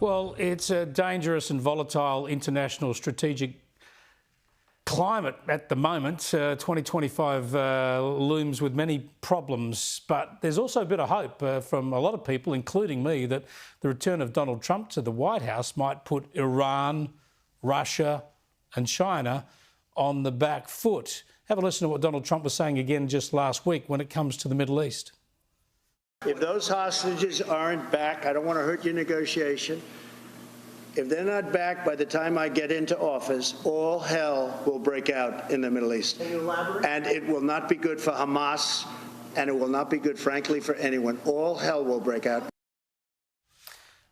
Well, it's a dangerous and volatile international strategic climate at the moment. 2025 looms with many problems, but there's also a bit of hope from a lot of people, including me, that the return of Donald Trump to the White House might put Iran, Russia and China on the back foot. Have a listen to what Donald Trump was saying again just last week when it comes to the Middle East. If those hostages aren't back, I don't want to hurt your negotiation. If they're not back by the time I get into office, all hell will break out in the Middle East. Can you elaborate? And it will not be good for Hamas, and it will not be good, frankly, for anyone. All hell will break out.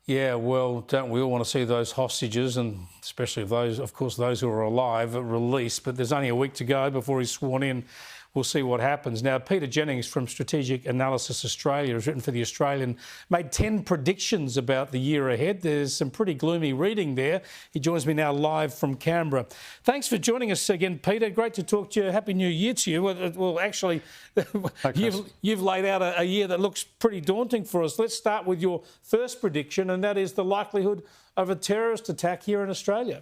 Yeah, well, don't we all want to see those hostages, and especially those, of course, those who are alive, released. But there's only a week to go before he's sworn in. We'll see what happens. Now, Peter Jennings from Strategic Analysis Australia has written for The Australian, made 10 predictions about the year ahead. There's some pretty gloomy reading there. He joins me now live from Canberra. Thanks for joining us again, Peter. Great to talk to you. Happy New Year to you. Well, actually, you've laid out a year that looks pretty daunting for us. Let's start with your first prediction, and that is the likelihood of a terrorist attack here in Australia.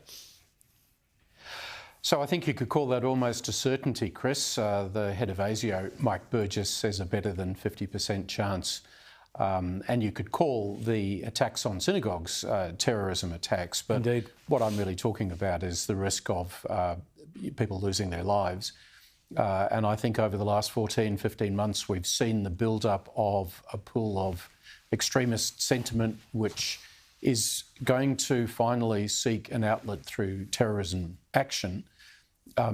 So I think you could call that almost a certainty, Chris. The head of ASIO, Mike Burgess, says a better than 50% chance. And you could call the attacks on synagogues terrorism attacks. But indeed, what I'm really talking about is the risk of people losing their lives. And I think over the last 14, 15 months, we've seen the build-up of a pool of extremist sentiment, which is going to finally seek an outlet through terrorism action.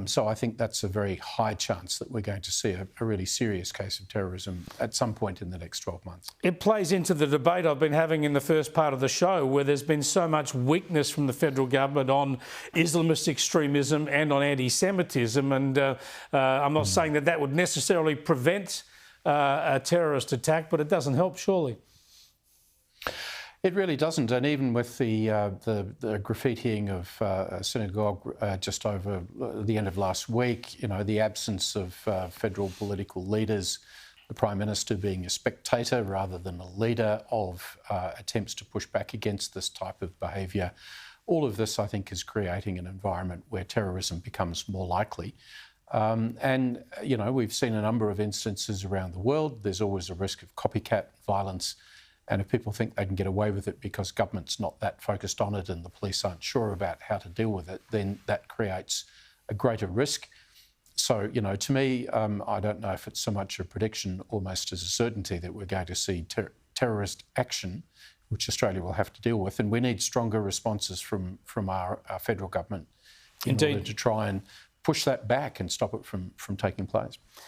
So I think that's a very high chance that we're going to see a really serious case of terrorism at some point in the next 12 months. It plays into the debate I've been having in the first part of the show, where there's been so much weakness from the federal government on Islamist extremism and on anti-Semitism. And I'm not saying that that would necessarily prevent a terrorist attack, but it doesn't help, surely. It really doesn't, and even with the graffitiing of a synagogue just over the end of last week, you know, the absence of federal political leaders, the Prime Minister being a spectator rather than a leader of attempts to push back against this type of behaviour, all of this, I think, is creating an environment where terrorism becomes more likely. And, you know, we've seen a number of instances around the world. There's always a risk of copycat violence. And if people think they can get away with it because government's not that focused on it and the police aren't sure about how to deal with it, then that creates a greater risk. So, you know, to me, I don't know if it's so much a prediction, almost as a certainty, that we're going to see terrorist action, which Australia will have to deal with. And we need stronger responses from our federal government in order to try and push that back and stop it from taking place.